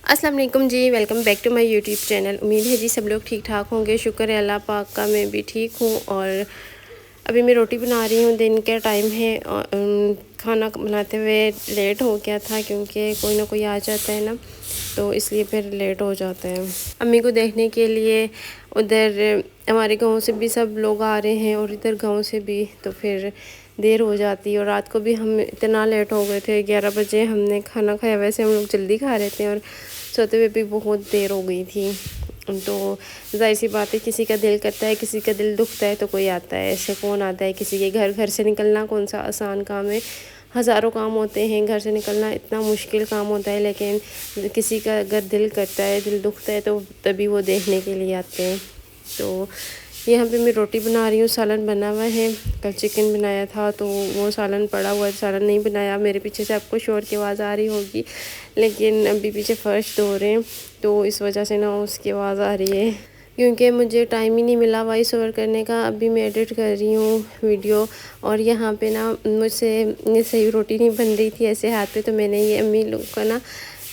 अस्सलाम वालेकुम जी, welcome back to my YouTube channel. उम्मीद है जी सब लोग ठीक ठाक होंगे। शुक्र है अल्लाह पाक का, मैं भी ठीक हूँ। और अभी मैं रोटी बना रही हूँ, दिन का टाइम है और खाना बनाते हुए लेट हो गया था क्योंकि कोई ना कोई आ जाता है ना, तो इसलिए फिर लेट हो जाता है। अम्मी को देखने के लिए उधर हमारे गांव से भी सब लोग आ रहे हैं और इधर गांव से भी, तो फिर देर हो जाती है। और रात को भी हम इतना लेट हो गए थे, 11 बजे हमने खाना खाया। वैसे हम लोग जल्दी खा रहे थे और सोते हुए भी बहुत देर हो गई थी। तो ज़ाहिर सी बात है, किसी का दिल करता है, किसी का दिल दुखता है तो कोई आता है। ऐसे कौन आता है किसी के घर? घर से निकलना कौन सा आसान काम है, हज़ारों काम होते हैं। घर से निकलना इतना मुश्किल काम होता है, लेकिन किसी का अगर दिल करता है, दिल दुखता है तो तभी वो देखने के लिए आते हैं। तो यहाँ पे मैं रोटी बना रही हूँ, सालन बना हुआ है। कल चिकन बनाया था तो वो सालन पड़ा हुआ है, सालन नहीं बनाया। मेरे पीछे से आपको शोर की आवाज़ आ रही होगी, लेकिन अभी पीछे फर्श धो रहे हैं तो इस वजह से ना उसकी आवाज़ आ रही है, क्योंकि मुझे टाइम ही नहीं मिला वॉइस ओवर करने का। अभी मैं एडिट कर रही हूँ वीडियो, और यहाँ पे ना मुझसे सही रोटी नहीं बन रही थी ऐसे हाथ पे। तो मैंने ये अम्मी लोग का ना,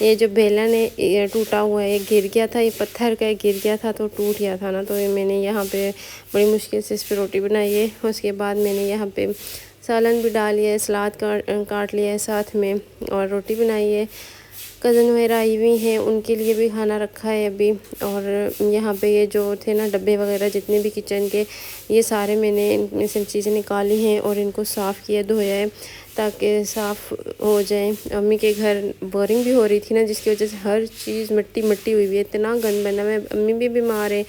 ये जो बेलन है ये टूटा हुआ है, ये गिर गया था, ये पत्थर का गिर गया था तो टूट गया था ना। तो ये मैंने यहाँ पे बड़ी मुश्किल से इस पर रोटी बनाई है। उसके बाद मैंने यहाँ पे सालन भी डाल लिया है, सलाद काट लिया है साथ में, और रोटी बनाई है। कज़न वगैरह आई हुई हैं, उनके लिए भी खाना रखा है अभी। और यहाँ पे ये जो थे ना डब्बे वगैरह जितने भी किचन के, ये सारे मैंने इनमें से चीज़ें निकाली हैं और इनको साफ़ किया धोया है ताकि साफ़ हो जाए। अम्मी के घर बोरिंग भी हो रही थी ना, जिसकी वजह से हर चीज़ मिट्टी मिट्टी हुई हुई है, इतना गंद बना हुआ है। अम्मी भी बीमार है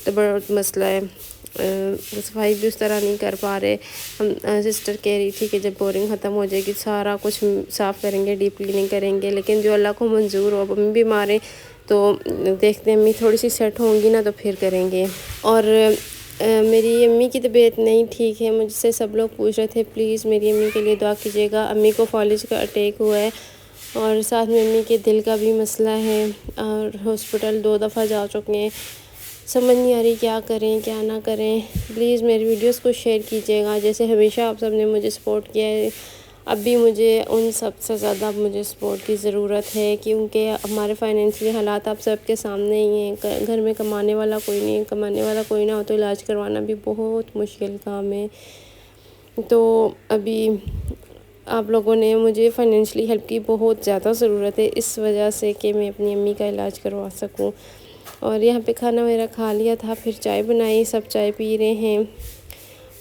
तो बड़ा मसला है, सफाई भी उस तरह नहीं कर पा रहे हम। सिस्टर कह रही थी कि जब बोरिंग ख़त्म हो जाएगी सारा कुछ साफ़ करेंगे, डीप क्लीनिंग करेंगे, लेकिन जो अल्लाह को मंजूर हो। अब अम्मी बीमार है तो देखते हैं, अम्मी थोड़ी सी सेट होंगी ना तो फिर करेंगे। और मेरी अम्मी की तबीयत नहीं ठीक है। मुझसे सब लोग पूछ रहे थे प्लीज़ मेरी अम्मी के लिए दुआ कीजिएगा। अम्मी को फॉलिज का अटैक हुआ है और साथ में अम्मी के दिल का भी मसला है और हॉस्पिटल 2 दफ़ा जा चुके हैं। समझ नहीं आ रही क्या करें क्या ना करें। प्लीज़ मेरी वीडियोस को शेयर कीजिएगा, जैसे हमेशा आप सब ने मुझे सपोर्ट किया है। अब भी मुझे उन सब से ज़्यादा मुझे सपोर्ट की ज़रूरत है, क्योंकि हमारे फाइनेंशियल हालात आप सबके सामने ही हैं। घर में कमाने वाला कोई नहीं है, कमाने वाला कोई ना हो तो इलाज करवाना भी बहुत मुश्किल काम है। तो अभी आप लोगों ने मुझे फाइनेंशियली हेल्प की बहुत ज़्यादा ज़रूरत है, इस वजह से कि मैं अपनी अम्मी का इलाज करवा सकूं। और यहाँ पे खाना मेरा खा लिया था, फिर चाय बनाई, सब चाय पी रहे हैं।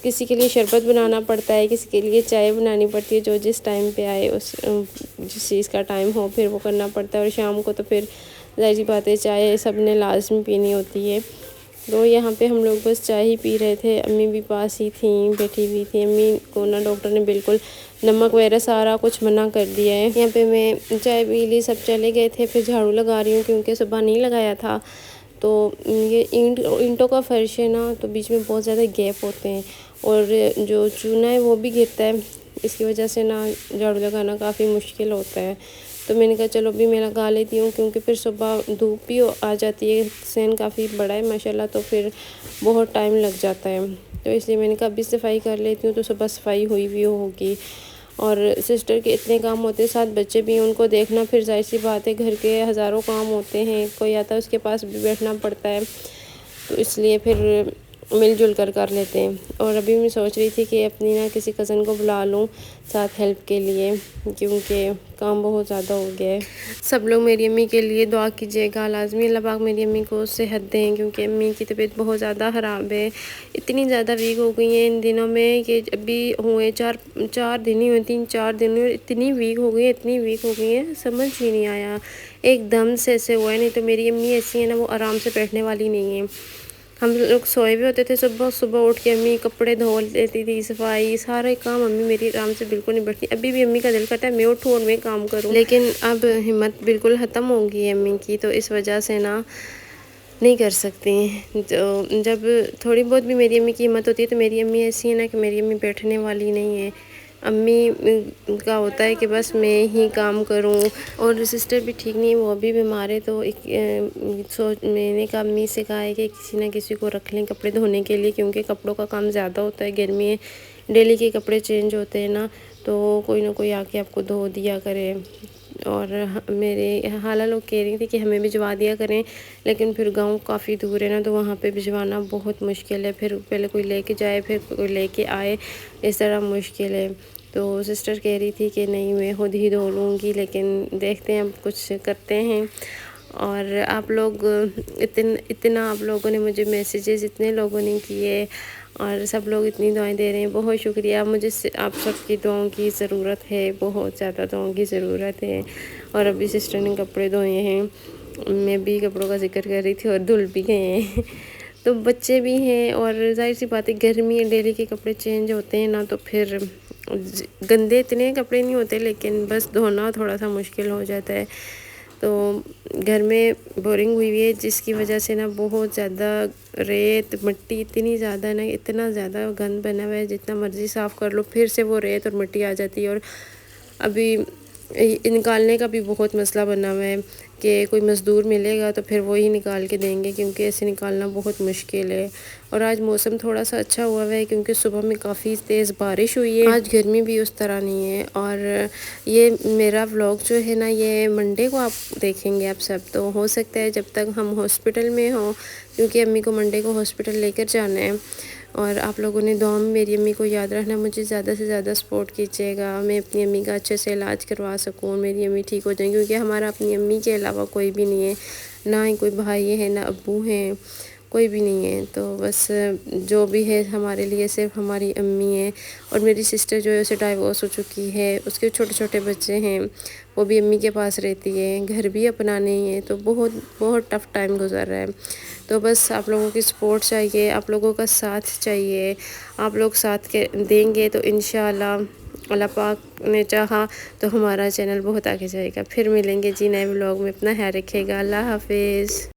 किसी के लिए शरबत बनाना पड़ता है, किसी के लिए चाय बनानी पड़ती है, जो जिस टाइम पे आए उस जिस चीज़ का टाइम हो फिर वो करना पड़ता है। और शाम को तो फिर ज़ाहिर सी बात है चाय सब ने लाजमी पीनी होती है। तो यहाँ पे हम लोग बस चाय ही पी रहे थे, अम्मी भी पास ही थी, बैठी हुई थी। अम्मी को ना डॉक्टर ने बिल्कुल नमक वगैरह सारा कुछ मना कर दिया है। यहाँ पे मैं चाय पी ली, सब चले गए थे। फिर झाड़ू लगा रही हूँ क्योंकि सुबह नहीं लगाया था। तो ये ईंटों का फर्श है ना, तो बीच में बहुत ज़्यादा गैप होते हैं और जो चूना है वो भी गिरता है। इसकी वजह से ना झाड़ू लगाना काफ़ी मुश्किल होता है। तो मैंने कहा चलो अभी मैं लगा लेती हूँ, क्योंकि फिर सुबह धूप भी आ जाती है। सहन काफ़ी बड़ा है माशाल्लाह, तो फिर बहुत टाइम लग जाता है। तो इसलिए मैंने कहा अभी सफाई कर लेती हूँ तो सुबह सफाई हुई भी होगी। और सिस्टर के इतने काम होते हैं, 7 बच्चे भी हैं, उनको देखना फिर ज़ाहिर सी बात है, घर के हज़ारों काम होते हैं, कोई आता है उसके पास भी बैठना पड़ता है। तो इसलिए फिर मिलजुल कर लेते हैं। और अभी मैं सोच रही थी कि अपनी ना किसी कज़न को बुला लूँ साथ हेल्प के लिए, क्योंकि काम बहुत ज़्यादा हो गया है। सब लोग मेरी अम्मी के लिए दुआ कीजिएगा लाजमी, अल्लाह पाक मेरी अम्मी को सेहत दें, क्योंकि अम्मी की तबीयत बहुत ज़्यादा ख़राब है। इतनी ज़्यादा वीक हो गई हैं इन दिनों में कि अभी हुए 4 दिन ही हुए, 3-4 दिन में इतनी वीक हो गई है, इतनी वीक हो गई है, समझ ही नहीं आया। एकदम से ऐसे हुआ है। नहीं तो मेरी अम्मी ऐसी है ना, वो आराम से बैठने वाली नहीं है। हम लोग सोए हुए होते थे, सुबह सुबह उठ के अम्मी कपड़े धो लेती थी, सफाई सारे काम अम्मी मेरी आराम से बिल्कुल नहीं बैठती। अभी भी अम्मी का दिल करता है मैं उठूँ और मैं काम करूँ, लेकिन अब हिम्मत बिल्कुल ख़त्म हो गई है अम्मी की, तो इस वजह से ना नहीं कर सकती। तो जब थोड़ी बहुत भी मेरी अम्मी की हिम्मत होती है तो मेरी अम्मी ऐसी है ना कि मेरी अम्मी बैठने वाली नहीं है। अम्मी का होता है कि बस मैं ही काम करूं। और सिस्टर भी ठीक नहीं है, वो अभी बीमार है। तो मैंने कहा अम्मी से कहा है कि किसी ना किसी को रख लें कपड़े धोने के लिए, क्योंकि कपड़ों का काम ज़्यादा होता है, गर्मी है, डेली के कपड़े चेंज होते हैं ना, तो कोई ना कोई आके आपको धो दिया करे। اور میرے خالہ لوگ کہہ رہی تھی کہ ہمیں بھجوا دیا کریں، لیکن پھر گاؤں کافی دور ہے نا، تو وہاں پہ بھجوانا بہت مشکل ہے، پھر پہلے کوئی لے کے جائے پھر کوئی لے کے آئے، اس طرح مشکل ہے۔ تو سسٹر کہہ رہی تھی کہ نہیں میں خود ہی دھو لوں گی، لیکن دیکھتے ہیں اب کچھ کرتے ہیں۔ اور آپ لوگ اتنا آپ لوگوں نے مجھے میسیجز اتنے لوگوں نے کیے، اور سب لوگ اتنی دعائیں دے رہے ہیں، بہت شکریہ۔ مجھے آپ سب کی دعاؤں کی ضرورت ہے، بہت زیادہ دعاؤں کی ضرورت ہے۔ اور ابھی سسٹر نے کپڑے دھوئے ہیں، میں بھی کپڑوں کا ذکر کر رہی تھی، اور دھل بھی گئے ہیں۔ تو بچے بھی ہیں، اور ظاہر سی بات ہے گرمی ڈیلی کے کپڑے چینج ہوتے ہیں نا، تو پھر گندے اتنے کپڑے نہیں ہوتے، لیکن بس دھونا تھوڑا سا مشکل ہو جاتا ہے۔ تو گھر میں بورنگ ہوئی ہوئی ہے، جس کی وجہ سے نا بہت زیادہ ریت مٹی اتنی زیادہ نا، اتنا زیادہ گند بنا ہوا ہے، جتنا مرضی صاف کر لو پھر سے وہ ریت اور مٹی آ جاتی ہے۔ اور ابھی نکالنے کا بھی بہت مسئلہ بنا ہوا ہے کہ کوئی مزدور ملے گا تو پھر وہی نکال کے دیں گے، کیونکہ ایسے نکالنا بہت مشکل ہے۔ اور آج موسم تھوڑا سا اچھا ہوا ہے، کیونکہ صبح میں کافی تیز بارش ہوئی ہے، آج گرمی بھی اس طرح نہیں ہے۔ اور یہ میرا ولاگ جو ہے نا، یہ منڈے کو آپ دیکھیں گے آپ سب، تو ہو سکتا ہے جب تک ہم ہاسپٹل میں ہوں، کیونکہ امی کو منڈے کو ہاسپٹل لے کر جانا ہے۔ اور آپ لوگوں نے دعا میں میری امی کو یاد رکھنا، مجھے زیادہ سے زیادہ سپورٹ کیجیے گا، میں اپنی امی کا اچھے سے علاج کروا سکوں، میری امی ٹھیک ہو جائیں، کیونکہ ہمارا اپنی امی کے علاوہ کوئی بھی نہیں ہے، نہ ہی کوئی بھائی ہے، نہ ابو ہیں، کوئی بھی نہیں ہے۔ تو بس جو بھی ہے ہمارے لیے صرف ہماری امی ہے۔ اور میری سسٹر جو ہے اسے ڈائیورس ہو چکی ہے، اس کے چھوٹے چھوٹے بچے ہیں، وہ بھی امی کے پاس رہتی ہے، گھر بھی اپنا نہیں ہے، تو بہت بہت ٹف ٹائم گزر رہا ہے۔ تو بس آپ لوگوں کی سپورٹ چاہیے، آپ لوگوں کا ساتھ چاہیے، آپ لوگ ساتھ دیں گے تو انشاءاللہ اللہ پاک نے چاہا تو ہمارا چینل بہت آگے جائے گا۔ پھر ملیں گے جی نئے ولاگ میں، اپنا خیال رکھیے گا، اللہ حافظ۔